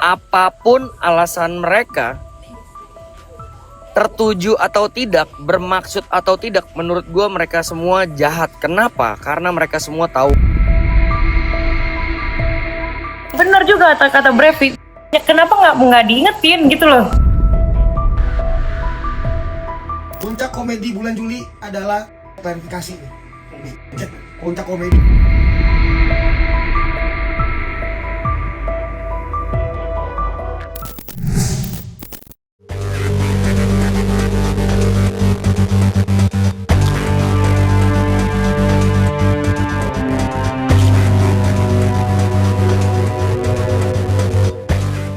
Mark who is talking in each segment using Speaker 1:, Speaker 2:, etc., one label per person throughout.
Speaker 1: apapun alasan mereka, tertuju atau tidak, bermaksud atau tidak, menurut gue mereka semua jahat. Kenapa? Karena mereka semua tahu.
Speaker 2: Bener juga kata Brevi. Ya, kenapa nggak diingetin gitu loh?
Speaker 3: Puncak komedi bulan Juli adalah klarifikasi. Puncak komedi.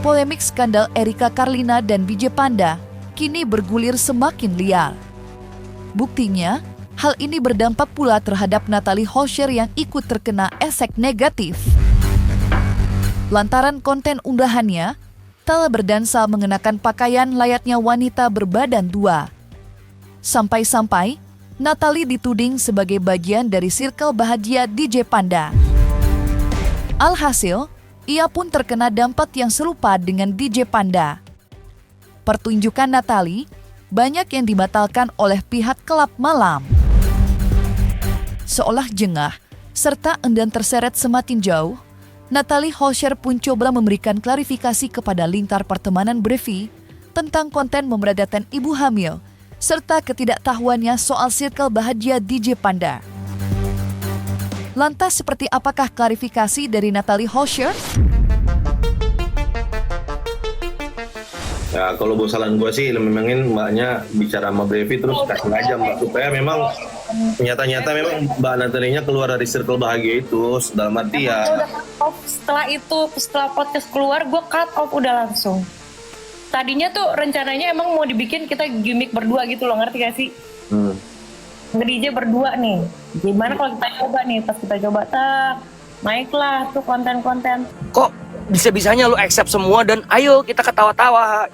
Speaker 4: Polemik skandal Erika Karlina dan BJ Panda kini bergulir semakin liar. Buktinya, hal ini berdampak pula terhadap Natalie Hozier yang ikut terkena efek negatif. Lantaran konten unggahannya, telah berdansa mengenakan pakaian layaknya wanita berbadan dua. Sampai-sampai, Natalie dituding sebagai bagian dari circle bahagia DJ Panda. Alhasil, ia pun terkena dampak yang serupa dengan DJ Panda. Pertunjukan Natalie banyak yang dibatalkan oleh pihak klub malam. Seolah jengah serta enggan terseret semakin jauh, Natalie Hozier pun coba memberikan klarifikasi kepada lingkar pertemanan Brevi tentang konten memberadakan ibu hamil serta ketidaktahuannya soal circle bahagia DJ Panda. Lantas seperti apakah klarifikasi dari Natalie Hozier?
Speaker 5: Ya kalau bosalan gue sih memangin mbaknya bicara sama Brevi terus kasih aja mbak supaya memang nyata-nyata memang mbak Natalie-nya keluar dari circle bahagia itu dalam arti ya.
Speaker 2: Setelah podcast keluar gue cut off udah langsung. Tadinya tuh rencananya emang mau dibikin kita gimmick berdua gitu loh, ngerti gak sih? Nge-DJ berdua nih. Gimana kalau kita coba nih, pas kita coba naiklah tuh konten-konten.
Speaker 1: Kok bisa-bisanya lu accept semua dan ayo kita ketawa-tawa.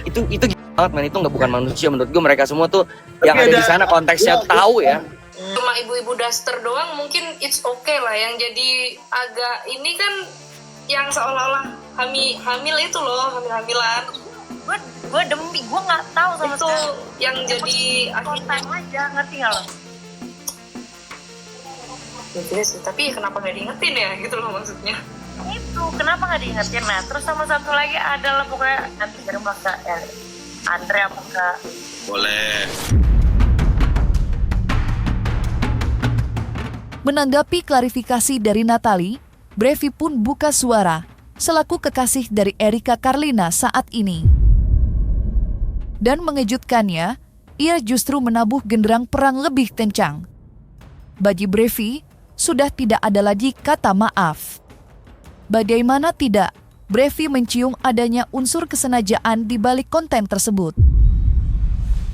Speaker 1: Itu banget man, itu nggak bukan manusia menurut gue. Mereka semua tuh yang ada di sana konteksnya tahu ya.
Speaker 6: Cuma ibu-ibu daster doang mungkin it's okay lah. Yang jadi agak ini kan yang seolah-olah hamil itu loh, hamil-hamilan.
Speaker 2: Gue demi gue nggak tahu sama
Speaker 6: itu sekali. Yang jadi
Speaker 2: konten aja, ngerti nggak lo?
Speaker 6: Ya sih, tapi kenapa nggak diingetin ya gitu loh maksudnya.
Speaker 2: Itu kenapa nggak diingetin? Nah terus sama satu lagi adalah pokoknya nanti kirim ke Andre apa ke
Speaker 5: Boleh.
Speaker 4: Menanggapi klarifikasi dari Natalie, Brevi pun buka suara selaku kekasih dari Erika Karlina saat ini. Dan mengejutkannya, ia justru menabuh genderang perang lebih kencang. Bagi Brevi, sudah tidak ada lagi kata maaf. Bagaimana tidak, Brevi mencium adanya unsur kesengajaan di balik konten tersebut.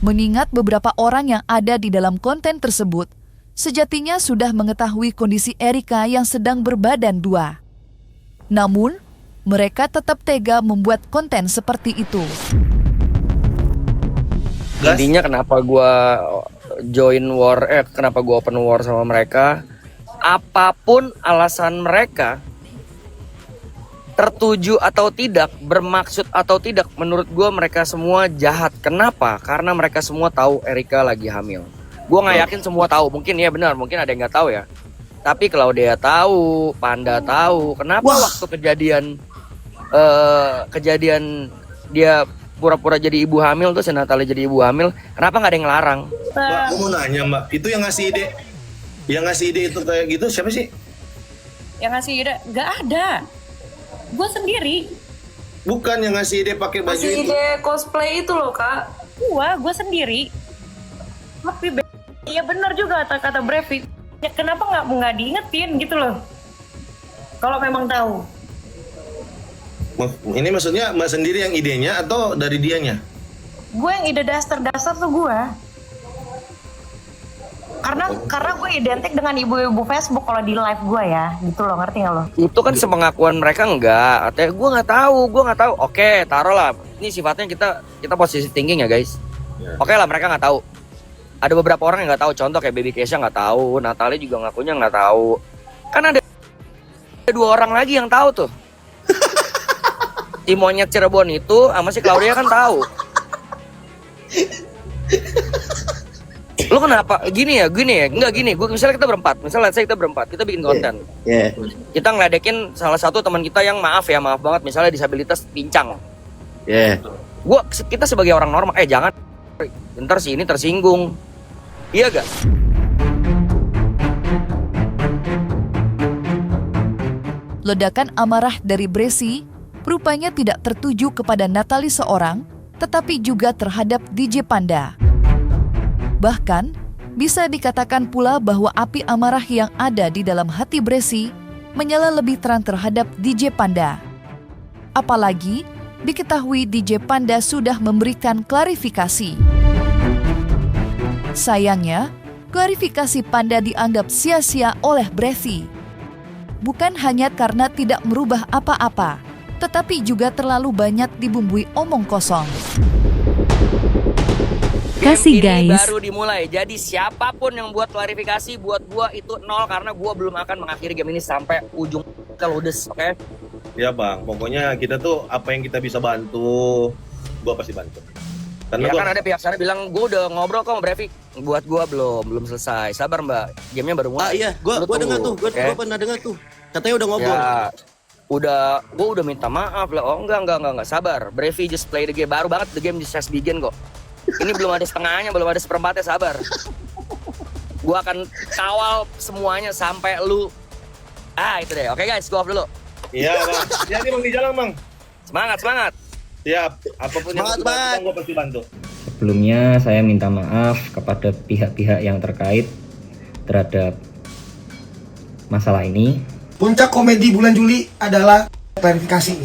Speaker 4: Mengingat beberapa orang yang ada di dalam konten tersebut, sejatinya sudah mengetahui kondisi Erika yang sedang berbadan dua. Namun, mereka tetap tega membuat konten seperti itu.
Speaker 1: Intinya kenapa gue join war, kenapa gue open war sama mereka, apapun alasan mereka, tertuju atau tidak, bermaksud atau tidak, menurut gue mereka semua jahat. Kenapa? Karena mereka semua tahu Erika lagi hamil. Gue nggak yakin semua tahu, mungkin ya benar, mungkin ada yang nggak tahu ya. Tapi kalau dia tahu, Panda tahu, kenapa waktu kejadian dia pura-pura jadi ibu hamil tuh, si Natalie jadi ibu hamil, kenapa nggak ada yang ngelarang?
Speaker 5: Mbak, aku mau nanya mbak, itu yang ngasih ide itu kayak gitu siapa sih?
Speaker 2: yang ngasih ide? Nggak ada. Gue sendiri.
Speaker 5: Bukan yang ngasih ide pakai baju
Speaker 6: Masih
Speaker 5: itu.
Speaker 6: ide cosplay itu loh kak.
Speaker 2: Gue sendiri. Tapi iya benar juga kata Brevi. Ya, kenapa nggak diingetin gitu loh? Kalau memang tahu.
Speaker 5: Ini maksudnya mbak sendiri yang idenya atau dari dianya?
Speaker 2: Gue yang ide dasar tuh gue. Karena gue identik dengan ibu-ibu Facebook kalau di live gue ya, gitu loh, ngerti nggak lo?
Speaker 1: Itu kan sepengakuan mereka enggak. Artinya gue nggak tahu. Oke, taruh lah. Ini sifatnya kita posisi thinking ya guys. Oke lah, mereka nggak tahu. Ada beberapa orang yang nggak tahu. Contoh kayak Baby Kesha nggak tahu, Natalie juga ngakunya nggak tahu. Kan ada dua orang lagi yang tahu tuh. si monyet Cirebon itu sama si Claudia kan tahu. Lu kenapa gini ya, enggak gini. Gue misalnya kita berempat, kita bikin konten. Kita ngeledekin salah satu teman kita yang maaf banget, misalnya disabilitas pincang. Kita sebagai orang normal, jangan ntar si ini tersinggung. Iya gak?
Speaker 4: Ledakan amarah dari Bresi rupanya tidak tertuju kepada Natalie seorang, tetapi juga terhadap DJ Panda. Bahkan, bisa dikatakan pula bahwa api amarah yang ada di dalam hati Bresi menyala lebih terang terhadap DJ Panda. Apalagi, diketahui DJ Panda sudah memberikan klarifikasi. Sayangnya, klarifikasi Panda dianggap sia-sia oleh Bresi. Bukan hanya karena tidak merubah apa-apa, tetapi juga terlalu banyak dibumbui omong kosong.
Speaker 1: Kasih guys. Ini baru dimulai, jadi siapapun yang buat klarifikasi buat gua itu 0 karena gua belum akan mengakhiri game ini sampai ujung ke ludes, oke?
Speaker 5: Ya bang, pokoknya kita tuh apa yang kita bisa bantu, gua pasti bantu. Karena
Speaker 1: kan ada pihak sana bilang gua udah ngobrol kok sama Brevi, buat gua belum selesai. Sabar mbak, gamenya baru mulai.
Speaker 7: Iya, gua dengar tuh, gua pernah dengar tuh. Katanya udah ngobrol.
Speaker 1: Ya, gua udah minta maaf lah. Oh enggak, sabar. Brevi just play the game, baru banget the game just has begin kok. Ini belum ada setengahnya, belum ada seperempatnya, sabar. Gua akan kawal semuanya sampai lu. Itu deh. Oke guys, go off dulu.
Speaker 5: Iya bang, jadi bang di jalan bang.
Speaker 1: Semangat.
Speaker 5: Siap, apapun yang gue pasti bantu.
Speaker 8: Sebelumnya saya minta maaf kepada pihak-pihak yang terkait terhadap masalah ini.
Speaker 3: Puncak komedi bulan Juli adalah klarifikasi.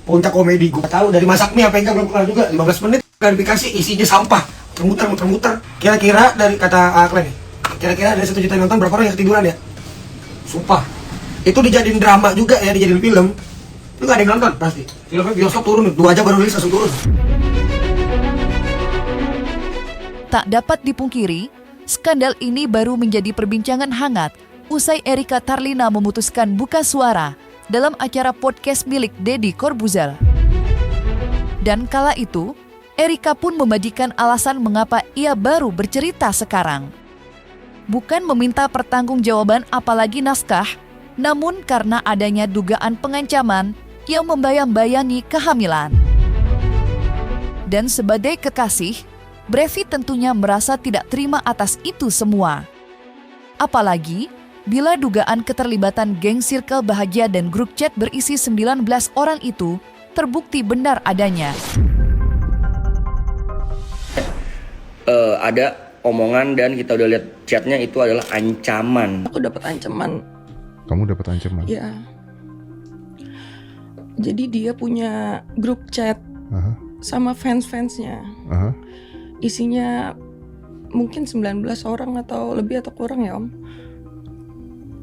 Speaker 3: Puncak komedi, gue tahu dari masak mie apa yang belum kelar juga 15 menit klarifikasi isinya sampah muter-muter. Kira-kira dari kata Aklen nih, kira-kira dari 1 juta yang nonton berapa orang yang ketiduran ya? Sumpah, itu dijadiin drama juga ya, dijadiin film. Itu gak ada yang nonton pasti. Filmnya bioskop turun 2 jam baru rilis langsung turun.
Speaker 4: Tak dapat dipungkiri, skandal ini baru menjadi perbincangan hangat usai Erika Tarlina memutuskan buka suara dalam acara podcast milik Deddy Corbuzier. Dan kala itu, Erika pun memberikan alasan mengapa ia baru bercerita sekarang. Bukan meminta pertanggungjawaban apalagi naskah, namun karena adanya dugaan pengancaman yang membayang-bayangi kehamilan. Dan sebagai kekasih, Brevi tentunya merasa tidak terima atas itu semua. Apalagi bila dugaan keterlibatan geng Circle Bahagia dan grup chat berisi 19 orang itu terbukti benar adanya.
Speaker 1: Ada omongan dan kita udah lihat chatnya itu adalah ancaman.
Speaker 9: Aku dapat ancaman.
Speaker 10: Kamu dapat ancaman?
Speaker 9: Ya. Jadi dia punya grup chat sama fans-fansnya. Isinya mungkin 19 orang atau lebih atau kurang ya om.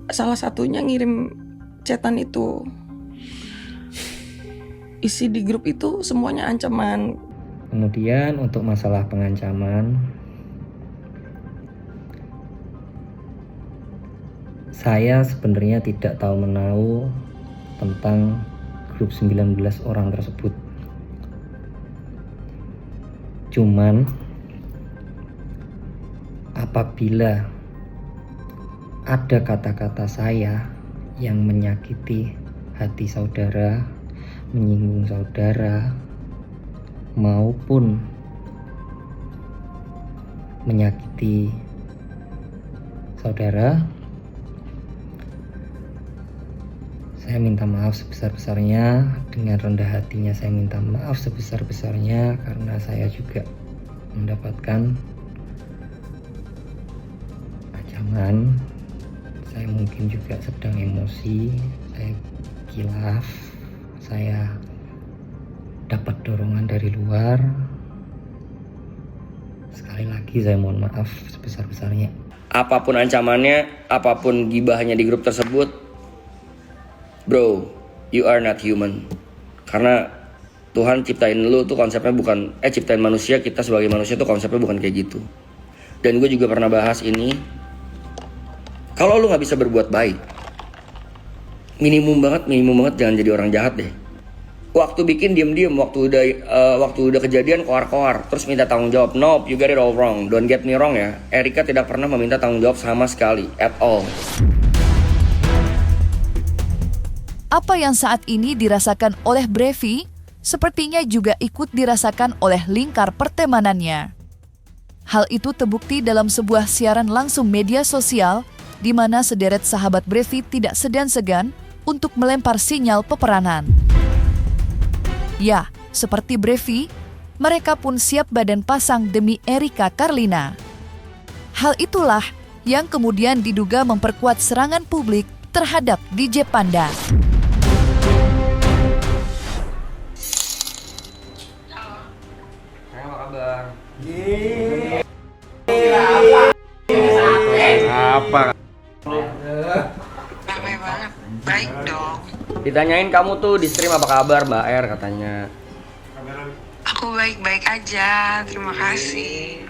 Speaker 9: Salah satunya ngirim chatan itu. Isi di grup itu semuanya ancaman.
Speaker 8: Kemudian untuk masalah pengancaman, saya sebenarnya tidak tahu menahu tentang grup 19 orang tersebut. Cuman apabila ada kata-kata saya yang menyakiti hati saudara, menyinggung saudara, maupun menyakiti saudara, saya minta maaf sebesar-besarnya. Dengan rendah hatinya saya minta maaf sebesar-besarnya karena saya juga mendapatkan ancaman. Saya mungkin juga sedang emosi, saya kilaf, saya dapat dorongan dari luar. Sekali lagi saya mohon maaf sebesar-besarnya.
Speaker 1: Apapun ancamannya, apapun gibahnya di grup tersebut, bro, you are not human. Karena Tuhan ciptain lu tuh konsepnya bukan, ciptain manusia, kita sebagai manusia tuh konsepnya bukan kayak gitu. Dan gue juga pernah bahas ini. Kalau lu gak bisa berbuat baik, minimum banget jangan jadi orang jahat deh. Waktu bikin diem-diem, waktu udah kejadian koar-koar, terus minta tanggung jawab. Nope, you get it all wrong. Don't get me wrong ya, Erika tidak pernah meminta tanggung jawab sama sekali, at all.
Speaker 4: Apa yang saat ini dirasakan oleh Brevi, sepertinya juga ikut dirasakan oleh lingkar pertemanannya. Hal itu terbukti dalam sebuah siaran langsung media sosial, di mana sederet sahabat Brevi tidak segan-segan untuk melempar sinyal peperanan. Ya, seperti Brevi, mereka pun siap badan pasang demi Erika Karlina. Hal itulah yang kemudian diduga memperkuat serangan publik terhadap DJ Panda.
Speaker 1: Apa kabar? Apa?
Speaker 10: Ramai banget, baik dong.
Speaker 1: Ditanyain kamu tuh di stream apa kabar Mbak R katanya.
Speaker 10: Aku baik-baik aja, terima kasih.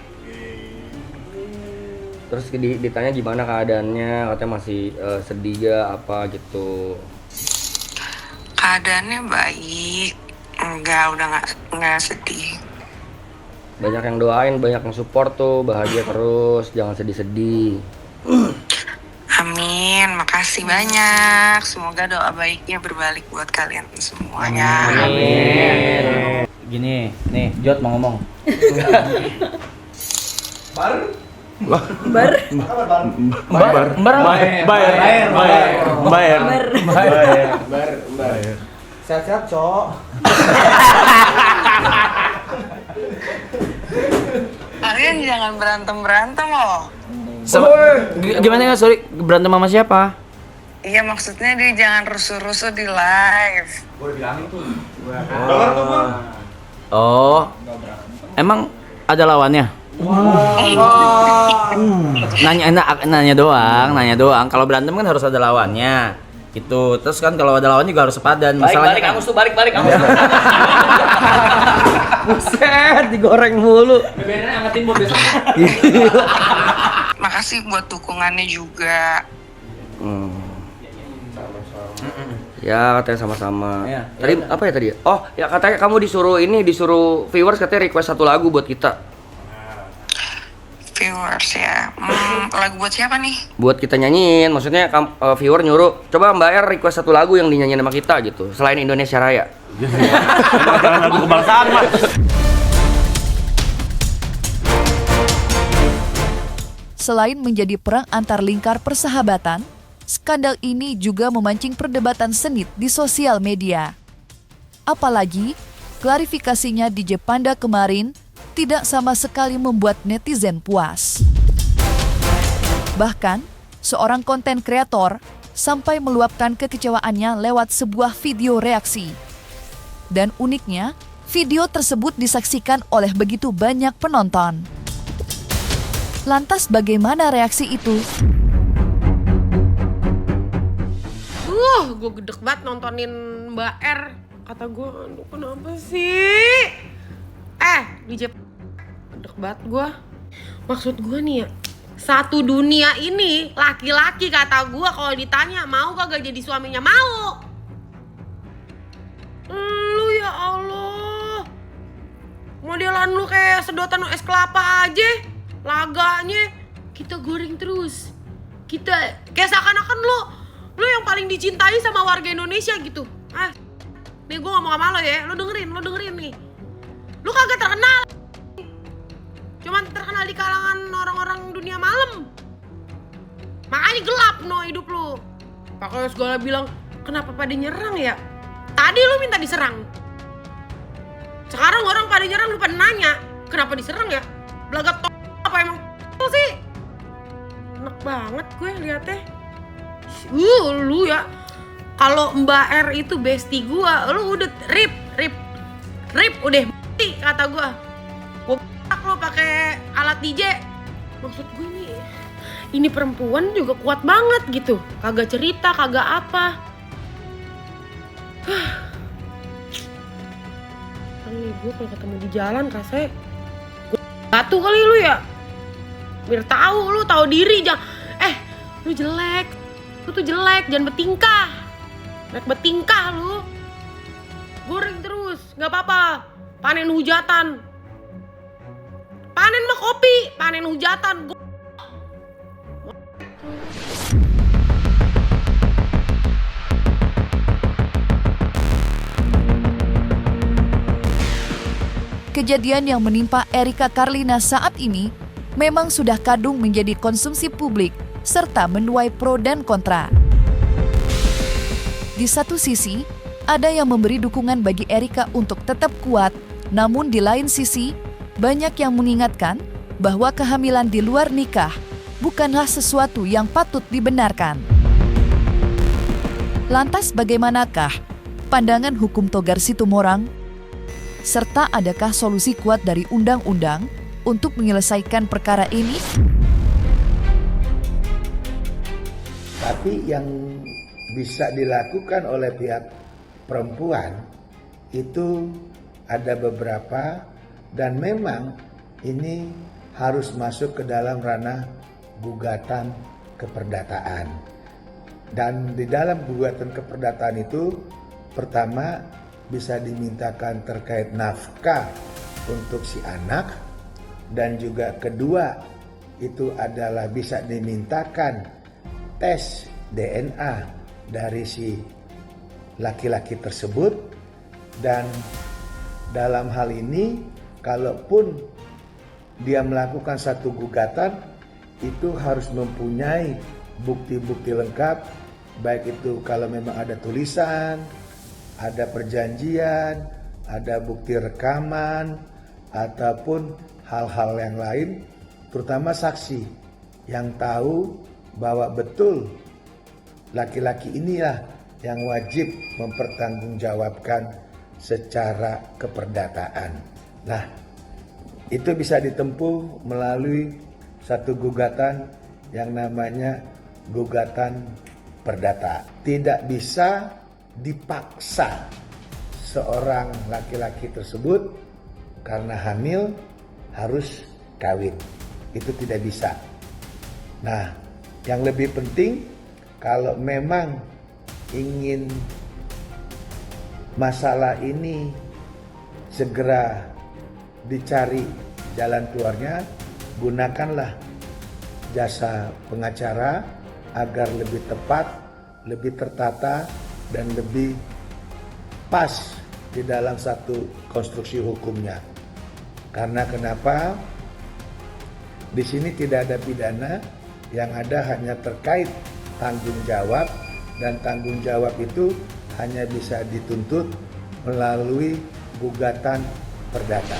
Speaker 1: Terus ditanya gimana keadaannya, katanya masih sedih gak apa gitu.
Speaker 10: Keadaannya baik, udah nggak sedih.
Speaker 1: Banyak yang doain, banyak yang support tuh, bahagia terus, jangan sedih-sedih.
Speaker 10: Amin, makasih banyak. Semoga doa baiknya berbalik buat kalian semuanya.
Speaker 1: Amin.
Speaker 8: Gini, nih Jod mau ngomong.
Speaker 3: Sehat-sehat, Cok.
Speaker 10: Kalian jangan berantem loh.
Speaker 8: Gimana nggak, sorry, berantem sama siapa?
Speaker 10: Iya, maksudnya dia jangan rusuh-rusuh di live.
Speaker 8: Oh, emang ada lawannya? Nanya doang. Kalau berantem kan harus ada lawannya. Gitu. Terus kan kalau ada lawan juga harus sepadan.
Speaker 1: Balik, kamu tuh balik. Buset, digoreng mulu.
Speaker 8: Bebenernya angetin buat besok.
Speaker 10: Makasih buat dukungannya juga.
Speaker 1: Ya katanya sama-sama.
Speaker 8: Ya.
Speaker 1: Tadi apa ya tadi? Oh ya katanya kamu disuruh viewers katanya request satu lagu buat kita.
Speaker 10: Viewers ya. Lagu buat siapa nih?
Speaker 1: Buat kita nyanyiin, maksudnya viewer nyuruh coba Mbak R request satu lagu yang dinyanyiin sama kita gitu, selain Indonesia Raya.
Speaker 5: Jangan lagu kebangsaan Mas.
Speaker 4: Selain menjadi perang antar lingkar persahabatan, skandal ini juga memancing perdebatan sengit di sosial media. Apalagi, klarifikasinya DJ Panda kemarin tidak sama sekali membuat netizen puas. Bahkan, seorang konten kreator sampai meluapkan kekecewaannya lewat sebuah video reaksi. Dan uniknya, video tersebut disaksikan oleh begitu banyak penonton. Lantas bagaimana reaksi itu?
Speaker 11: Gue gedek banget nontonin Mbak R. Kata gue, aduh kenapa sih? DJ gedek banget gue. Maksud gue nih ya, satu dunia ini laki-laki kata gue kalau ditanya mau kagak jadi suaminya, mau. Lu ya Allah, modelan lu kayak sedotan es kelapa aja. Laganya kita goreng terus. Kita kayak seakan-akan lu yang paling dicintai sama warga Indonesia gitu. Nih gue ngomong sama lo ya, lo dengerin nih. Lu kagak terkenal, cuman terkenal di kalangan orang-orang dunia malam. Makanya gelap hidup lu. Pakai segala bilang kenapa pada nyerang ya? Tadi lu minta diserang, sekarang orang pada nyerang, lu pada nanya kenapa diserang ya? Belaga apa emang sih? Enak banget gue liatnya. Lu ya, kalau Mbak R itu bestie gue, lu udah rip udah mati kata gue. Gue lo pakai alat DJ. Maksud gue nih, ini perempuan juga kuat banget gitu. Kagak cerita, kagak apa. Nih gue kalau ketemu di jalan rasanya gue batu kali lu ya. Biar lu tahu diri, jangan lu jelek. Lu tuh jelek, jangan bertingkah. Betingkah lu. goreng terus, nggak apa-apa. Panen hujatan. Panen mah kopi, panen hujatan.
Speaker 4: Kejadian yang menimpa Erika Karlina saat ini memang sudah kadung menjadi konsumsi publik serta menuai pro dan kontra. Di satu sisi, ada yang memberi dukungan bagi Erika untuk tetap kuat, namun di lain sisi, banyak yang mengingatkan bahwa kehamilan di luar nikah bukanlah sesuatu yang patut dibenarkan. Lantas bagaimanakah pandangan hukum Togar Situmorang? Serta adakah solusi kuat dari undang-undang untuk menyelesaikan perkara ini?
Speaker 12: Tapi yang bisa dilakukan oleh pihak perempuan itu ada beberapa, dan memang ini harus masuk ke dalam ranah gugatan keperdataan. Dan di dalam gugatan keperdataan itu pertama bisa dimintakan terkait nafkah untuk si anak, dan juga kedua itu adalah bisa dimintakan tes DNA dari si laki-laki tersebut. Dan dalam hal ini kalaupun dia melakukan satu gugatan itu harus mempunyai bukti-bukti lengkap, baik itu kalau memang ada tulisan, ada perjanjian, ada bukti rekaman, ataupun hal-hal yang lain, terutama saksi yang tahu bahwa betul laki-laki inilah yang wajib mempertanggungjawabkan secara keperdataan. Nah, itu bisa ditempuh melalui satu gugatan yang namanya gugatan perdata. Tidak bisa dipaksa seorang laki-laki tersebut karena hamil harus kawin. Itu tidak bisa. Nah, yang lebih penting kalau memang ingin masalah ini segera dicari jalan keluarnya, gunakanlah jasa pengacara agar lebih tepat, lebih tertata, dan lebih pas di dalam satu konstruksi hukumnya. Karena kenapa? Di sini tidak ada pidana, yang ada hanya terkait tanggung jawab, dan tanggung jawab itu hanya bisa dituntut melalui gugatan perdata.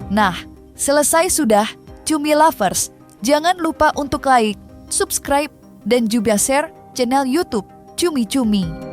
Speaker 4: Nah, selesai sudah, Cumi Lovers. Jangan lupa untuk like, subscribe, dan juga share channel YouTube Cumi Cumi.